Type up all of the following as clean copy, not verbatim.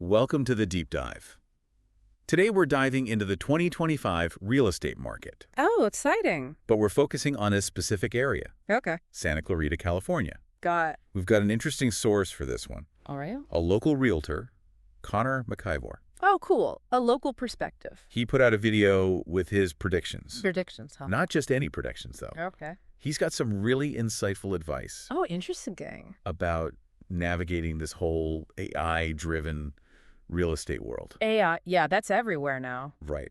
Welcome to the Deep Dive. Today we're diving into the 2025 real estate market, Oh, exciting. but we're focusing on a specific area, Okay. Santa Clarita, California. Got We've got an interesting source for this one, all right. a local realtor, Connor McIvor. Oh, cool. A local perspective. He put out a video with his predictions. Predictions, huh? Not just any predictions, though. Okay. He's got some really insightful advice Oh, interesting. about navigating this whole AI-driven real estate world. AI, yeah, that's everywhere now. Right.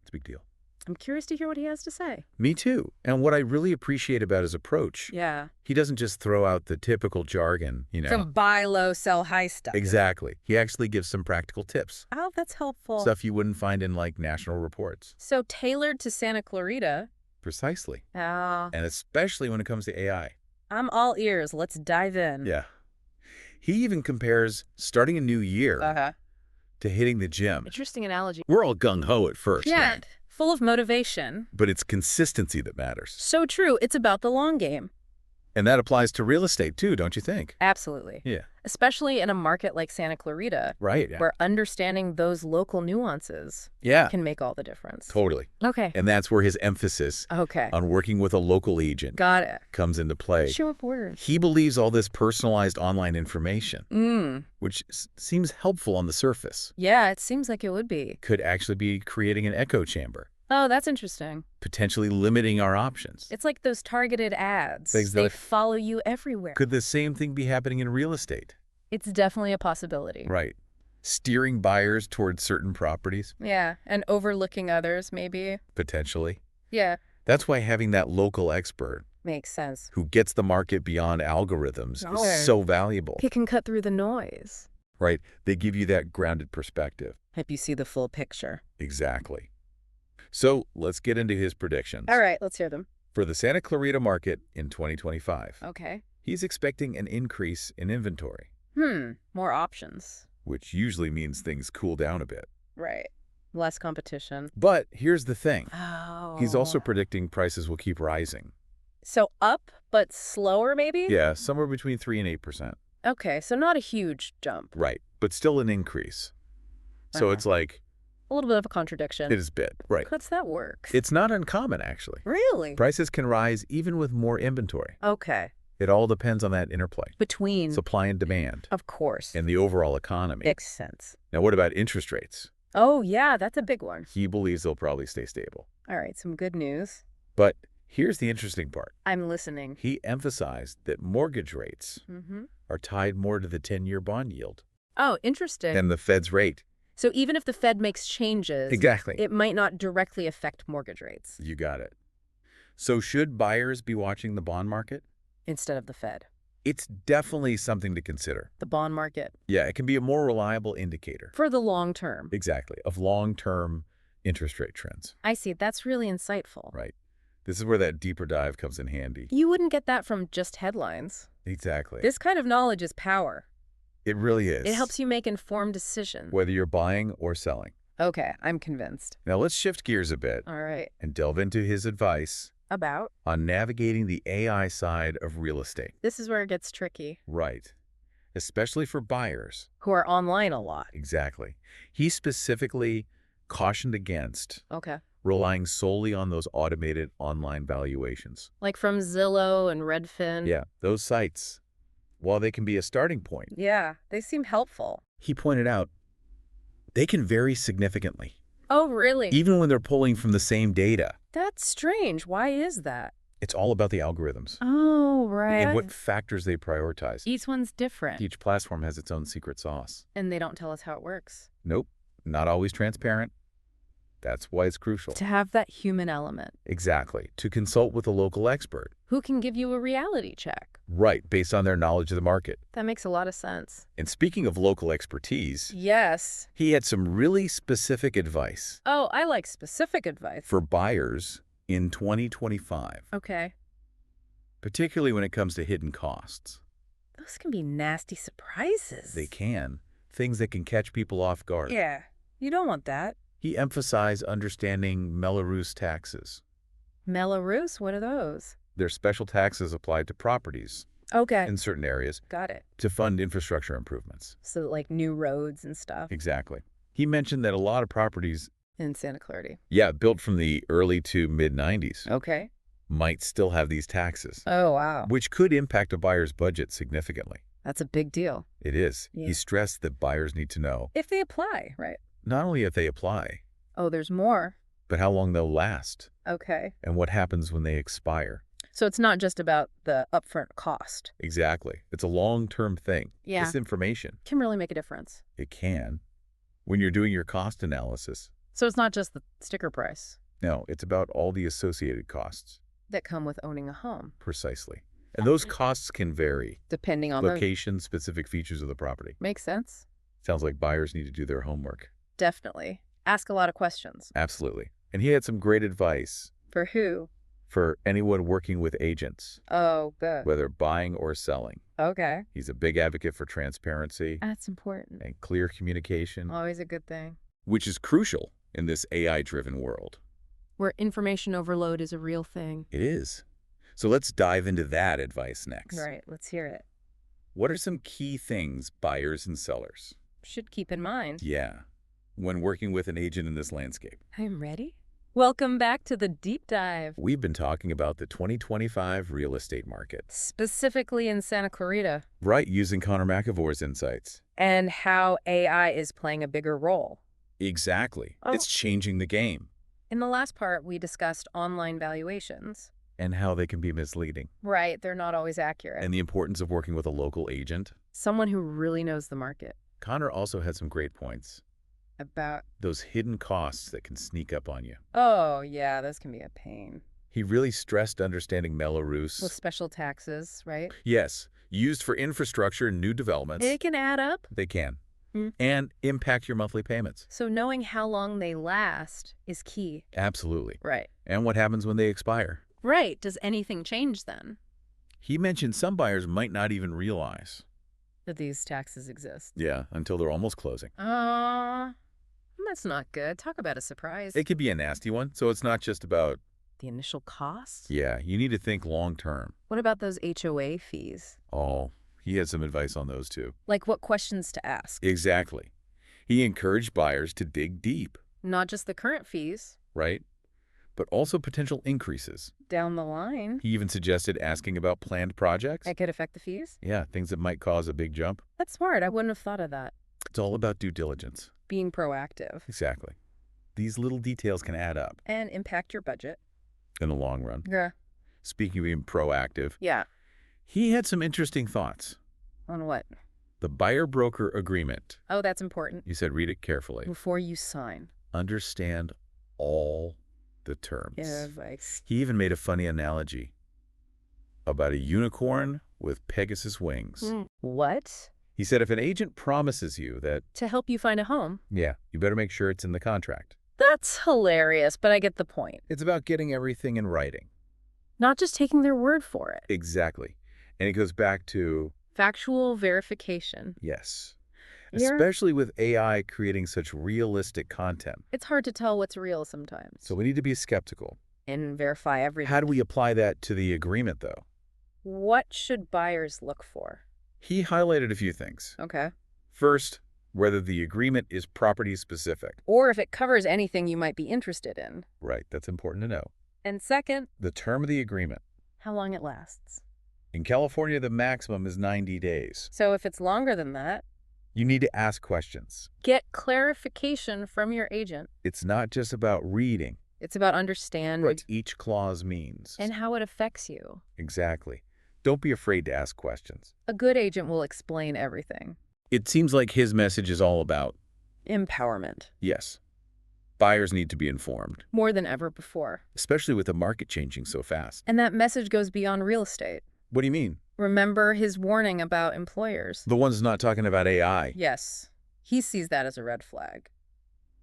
It's a big deal. I'm curious to hear what he has to say. Me too. And what I really appreciate about his approach, Yeah. he doesn't just throw out the typical jargon, Some buy low, sell high stuff. Exactly. He actually gives some practical tips. Oh, that's helpful. Stuff you wouldn't find in, like, national reports. So tailored to Santa Clarita. Precisely. Oh, And especially when it comes to AI. I'm all ears. Let's dive in. Yeah. He even compares starting a new year Uh-huh. to hitting the gym. Interesting analogy. We're all gung-ho at first, Yeah. right? Full of motivation. But it's consistency that matters. So true. It's about the long game. And that applies to real estate too, don't you think? Absolutely. Yeah. Especially in a market like Santa Clarita, Right. Yeah. where understanding those local nuances Yeah. can make all the difference. Totally. Okay. And that's where his emphasis Okay. on working with a local agent Got it. comes into play. Sure, words. He believes all this personalized online information, which seems helpful on the surface, Yeah, it seems like it would be. could actually be creating an echo chamber, Oh, that's interesting. potentially limiting our options. It's like those targeted ads. Things They that- follow you everywhere. Could the same thing be happening in real estate? It's definitely a possibility. Right. Steering buyers towards certain properties, Yeah, and overlooking others, maybe. potentially. Yeah, That's why having that local expert makes sense. who gets the market beyond algorithms Oh. is so valuable, He can cut through the noise. right? They give you that grounded perspective. Help you see the full picture. Exactly. So let's get into his predictions. All right, let's hear them. For the Santa Clarita market in 2025, Okay. he's expecting an increase in inventory, More options. which usually means things cool down a bit. Right. Less competition. But here's the thing. Oh. He's also predicting prices will keep rising. So up, but slower, maybe? Yeah, somewhere between 3 and 8%. Okay, so not a huge jump. Right, but still an increase. So Uh-huh. it's like, A little bit of a contradiction. it is a bit. Right. How's that work? It's not uncommon, actually. Really? Prices can rise even with more inventory. Okay. It all depends on that interplay, Between. supply and demand, Of course. and the overall economy. Makes sense. Now, what about interest rates? Oh, yeah, that's a big one. He believes they'll probably stay stable. All right, some good news. But here's the interesting part. I'm listening. He emphasized that mortgage rates are tied more to the 10-year bond yield Oh, interesting. than the Fed's rate. So even if the Fed makes changes, Exactly. it might not directly affect mortgage rates You got it. So should buyers be watching the bond market? instead of the Fed. It's definitely something to consider. The bond market. Yeah, it can be a more reliable indicator. For the long term. Exactly, of long-term interest rate trends. I see. That's really insightful. Right. This is where that deeper dive comes in handy. You wouldn't get that from just headlines. Exactly. This kind of knowledge is power. It really is. It helps you make informed decisions. whether you're buying or selling. Okay, I'm convinced. Now let's shift gears a bit All right. and delve into his advice About? on navigating the AI side of real estate. This is where it gets tricky. Right. Especially for buyers. Who are online a lot. Exactly. He specifically cautioned against Okay. relying solely on those automated online valuations. Like from Zillow and Redfin. Yeah, those sites, while they can be a starting point, Yeah, they seem helpful. he pointed out, they can vary significantly, Oh, really? even when they're pulling from the same data. That's strange. Why is that? It's all about the algorithms Oh, right. and what factors they prioritize. Each one's different. Each platform has its own secret sauce. And they don't tell us how it works. Nope, not always transparent. That's why it's crucial. To have that human element. Exactly. To consult with a local expert. Who can give you a reality check? Right, based on their knowledge of the market. That makes a lot of sense. And speaking of local expertise, Yes. he had some really specific advice Oh, I like specific advice. for buyers in 2025, Okay. particularly when it comes to hidden costs. Those can be nasty surprises. They can. Things that can catch people off guard. Yeah. You don't want that. He emphasized understanding Mello-Roos taxes. Mello-Roos? What are those? They're special taxes applied to properties Okay. in certain areas Got it. to fund infrastructure improvements. So like new roads and stuff Exactly. He mentioned that a lot of properties, in Santa Clarita. yeah, built from the early to mid-90s, Okay. might still have these taxes, Oh, wow. which could impact a buyer's budget significantly. That's a big deal. It is. Yeah. He stressed that buyers need to know If they apply, right? not only if they apply, Oh, there's more. but how long they'll last Okay. and what happens when they expire. So it's not just about the upfront cost. Exactly. It's a long-term thing. Yeah. This information, Can really make a difference. it can, when you're doing your cost analysis. So it's not just the sticker price No, it's about all the associated costs. that come with owning a home, Precisely. And those costs can vary. depending on the... Location, specific features of the property. Makes sense. Sounds like buyers need to do their homework. Definitely. Ask a lot of questions. Absolutely. And he had some great advice For who? for anyone working with agents, Oh, good. whether buying or selling. Okay. He's a big advocate for transparency That's important. and clear communication, Always a good thing. which is crucial in this AI-driven world. Where information overload is a real thing. It is. So let's dive into that advice next. Right. Let's hear it. What are some key things buyers and sellers, Should keep in mind. yeah, when working with an agent in this landscape? I'm ready. Welcome back to the deep dive. We've been talking about the 2025 real estate market. Specifically in Santa Clarita. Right, using Connor McEvoy's insights. And how AI is playing a bigger role. Exactly. Oh. It's changing the game. In the last part, we discussed online valuations. And how they can be misleading. Right, they're not always accurate. And the importance of working with a local agent. Someone who really knows the market. Connor also had some great points. About... Those hidden costs that can sneak up on you. Oh, yeah, those can be a pain. He really stressed understanding Mello-Roos. With special taxes, right? Yes, used for infrastructure and new developments. It can add up. They can. Hmm. And impact your monthly payments. So knowing how long they last is key. Absolutely. Right. And what happens when they expire. Right. Does anything change then? He mentioned some buyers might not even realize. That these taxes exist. Yeah, until they're almost closing. That's not good. Talk about a surprise. It could be a nasty one, so it's not just about, The initial costs? yeah, you need to think long term. What about those HOA fees? Oh, he had some advice on those too. Like what questions to ask? Exactly. He encouraged buyers to dig deep, Not just the current fees. right? But also potential increases. Down the line. He even suggested asking about planned projects. That could affect the fees? Yeah, things that might cause a big jump. That's smart. I wouldn't have thought of that. It's all about due diligence. Being proactive. Exactly. These little details can add up And impact your budget. in the long run. Yeah. Speaking of being proactive, Yeah. he had some interesting thoughts. On what? The buyer-broker agreement. Oh, that's important. He said read it carefully. Before you sign. Understand all the terms. Yeah, advice. He even made a funny analogy about a unicorn with Pegasus wings. What? He said if an agent promises you that, To help you find a home. yeah, you better make sure it's in the contract. That's hilarious, but I get the point. It's about getting everything in writing. Not just taking their word for it. Exactly. And it goes back to, Factual verification. yes, Yeah. especially with AI creating such realistic content. It's hard to tell what's real sometimes. So we need to be skeptical. And verify everything. How do we apply that to the agreement, though? What should buyers look for? He highlighted a few things. Okay. First, whether the agreement is property specific. Or if it covers anything you might be interested in. Right, that's important to know. And second, The term of the agreement. how long it lasts. In California, the maximum is 90 days. So if it's longer than that, You need to ask questions. get clarification from your agent. It's not just about reading It's about understanding what each clause means. and how it affects you. Exactly. Don't be afraid to ask questions. A good agent will explain everything. It seems like his message is all about, Empowerment. yes, buyers need to be informed, More than ever before. especially with the market changing so fast. And that message goes beyond real estate. What do you mean? Remember his warning about employers? The one's not talking about AI. Yes. He sees that as a red flag.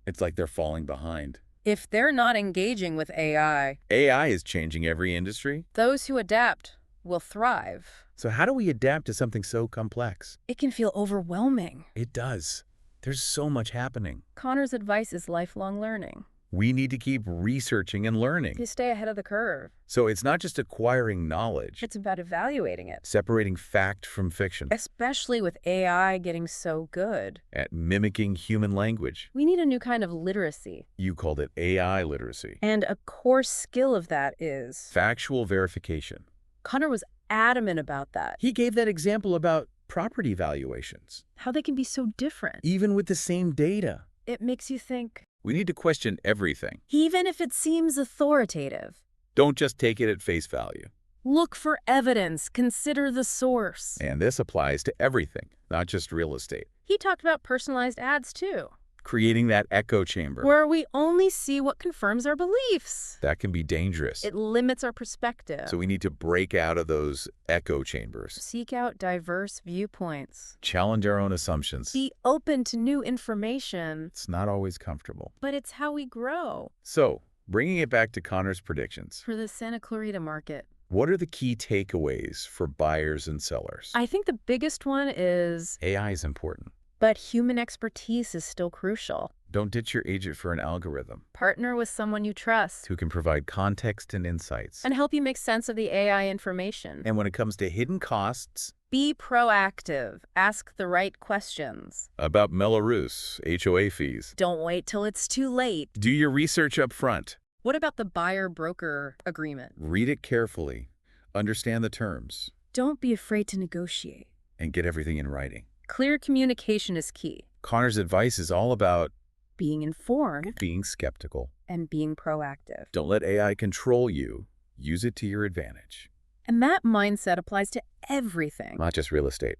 It's like they're falling behind. If they're not engaging with AI, AI is changing every industry. those who adapt will thrive. So how do we adapt to something so complex? It can feel overwhelming. It does. There's so much happening. Connor's advice is lifelong learning. We need to keep researching and learning. You stay ahead of the curve. So it's not just acquiring knowledge. It's about evaluating it. Separating fact from fiction. Especially with AI getting so good. At mimicking human language. We need a new kind of literacy. You called it AI literacy. And a core skill of that is... factual verification. Connor was adamant about that. He gave that example about property valuations. How they can be so different. Even with the same data. It makes you think. We need to question everything. Even if it seems authoritative. Don't just take it at face value. Look for evidence. Consider the source. And this applies to everything, not just real estate. He talked about personalized ads too. Creating that echo chamber. Where we only see what confirms our beliefs. That can be dangerous. It limits our perspective. So we need to break out of those echo chambers. Seek out diverse viewpoints. Challenge our own assumptions. Be open to new information. It's not always comfortable. But it's how we grow. So, bringing it back to Connor's predictions. For the Santa Clarita market. What are the key takeaways for buyers and sellers? I think the biggest one is... AI is important. But human expertise is still crucial. Don't ditch your agent for an algorithm. Partner with someone you trust. Who can provide context and insights. And help you make sense of the AI information. And when it comes to hidden costs... be proactive. Ask the right questions. About Mello-Roos, HOA fees. Don't wait till it's too late. Do your research up front. What about the buyer-broker agreement? Read it carefully. Understand the terms. Don't be afraid to negotiate. And get everything in writing. Clear communication is key. Connor's advice is all about being informed, being skeptical, and being proactive. Don't let AI control you. Use it to your advantage. And that mindset applies to everything. Not just real estate.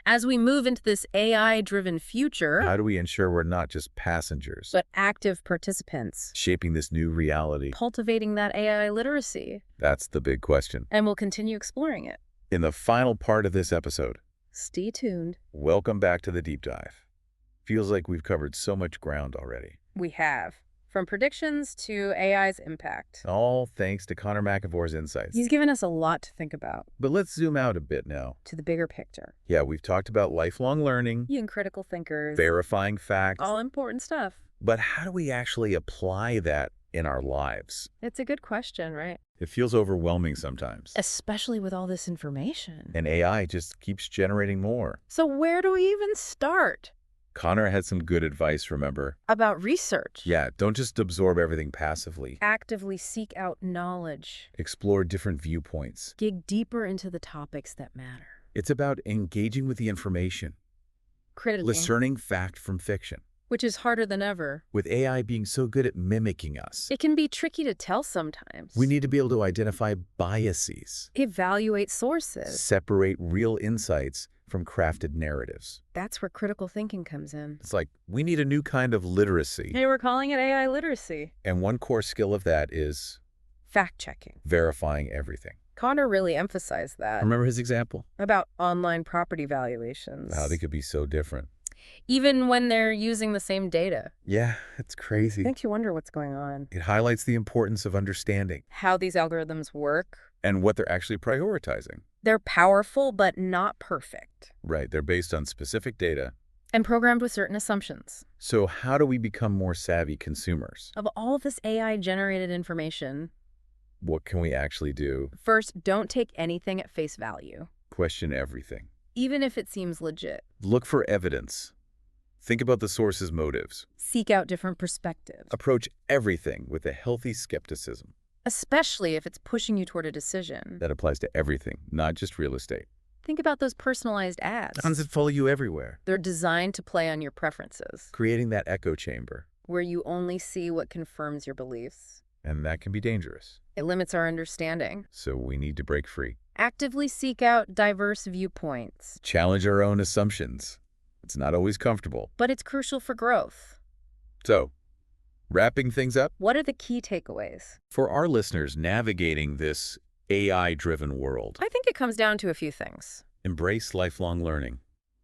As we move into this AI-driven future, how do we ensure we're not just passengers, but active participants, shaping this new reality? Cultivating that AI literacy. That's the big question. And we'll continue exploring it. In the final part of this episode, stay tuned. Welcome back to the deep dive. Feels like we've covered so much ground already. We have. From predictions to AI's impact. All thanks to Connor McEvoy's insights. He's given us a lot to think about. But let's zoom out a bit now. To the bigger picture. Yeah, we've talked about lifelong learning. Being critical thinkers. Verifying facts. All important stuff. But how do we actually apply that in our lives? It's a good question, right? It feels overwhelming sometimes. Especially with all this information. And AI just keeps generating more. So where do we even start? Connor had some good advice, remember? About research. Yeah, don't just absorb everything passively. Actively seek out knowledge. Explore different viewpoints. Dig deeper into the topics that matter. It's about engaging with the information. Critically. Discerning fact from fiction. Which is harder than ever. With AI being so good at mimicking us. It can be tricky to tell sometimes. We need to be able to identify biases. Evaluate sources. Separate real insights from crafted narratives. That's where critical thinking comes in. It's like, we need a new kind of literacy. Hey, we're calling it AI literacy. And one core skill of that is... fact-checking. Verifying everything. Connor really emphasized that. Remember his example? About online property valuations. How they could be so different. Even when they're using the same data. Yeah, it's crazy. Makes you wonder what's going on. It highlights the importance of understanding. How these algorithms work. And what they're actually prioritizing. They're powerful, but not perfect. Right, they're based on specific data. And programmed with certain assumptions. So how do we become more savvy consumers? Of all of this AI-generated information, what can we actually do? First, don't take anything at face value. Question everything. Even if it seems legit. Look for evidence. Think about the source's motives. Seek out different perspectives. Approach everything with a healthy skepticism. Especially if it's pushing you toward a decision. That applies to everything, not just real estate. Think about those personalized ads. Ones that follow you everywhere. They're designed to play on your preferences. Creating that echo chamber. Where you only see what confirms your beliefs. And that can be dangerous. It limits our understanding. So we need to break free. Actively seek out diverse viewpoints. Challenge our own assumptions. It's not always comfortable. But it's crucial for growth. So, wrapping things up. What are the key takeaways? For our listeners navigating this AI-driven world. I think it comes down to a few things. Embrace lifelong learning.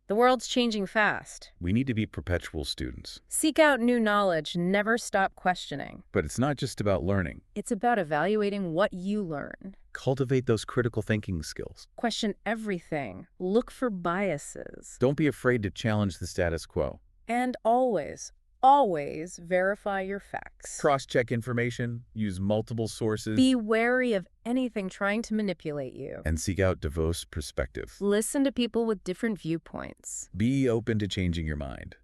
The world's changing fast. We need to be perpetual students. Seek out new knowledge. Never stop questioning. But it's not just about learning. It's about evaluating what you learn. Cultivate those critical thinking skills. Question everything. Look for biases. Don't be afraid to challenge the status quo. And always Always verify your facts. Cross-check information, use multiple sources, Be wary of anything trying to manipulate you. and seek out diverse perspectives. Listen to people with different viewpoints. Be open to changing your mind.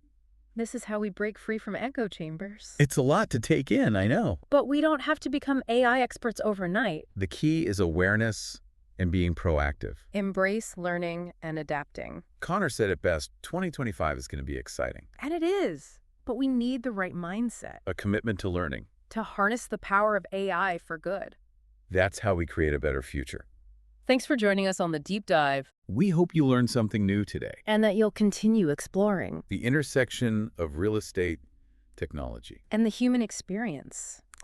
This is how we break free from echo chambers. It's a lot to take in, I know. But we don't have to become AI experts overnight. The key is awareness and being proactive. Embrace learning and adapting. Connor said it best, 2025 is going to be exciting. And it is. But we need the right mindset A commitment to learning. to harness the power of AI for good. That's how we create a better future. Thanks for joining us on the deep dive, We hope you learned something new today. and that you'll continue exploring The intersection of real estate technology. and the human experience.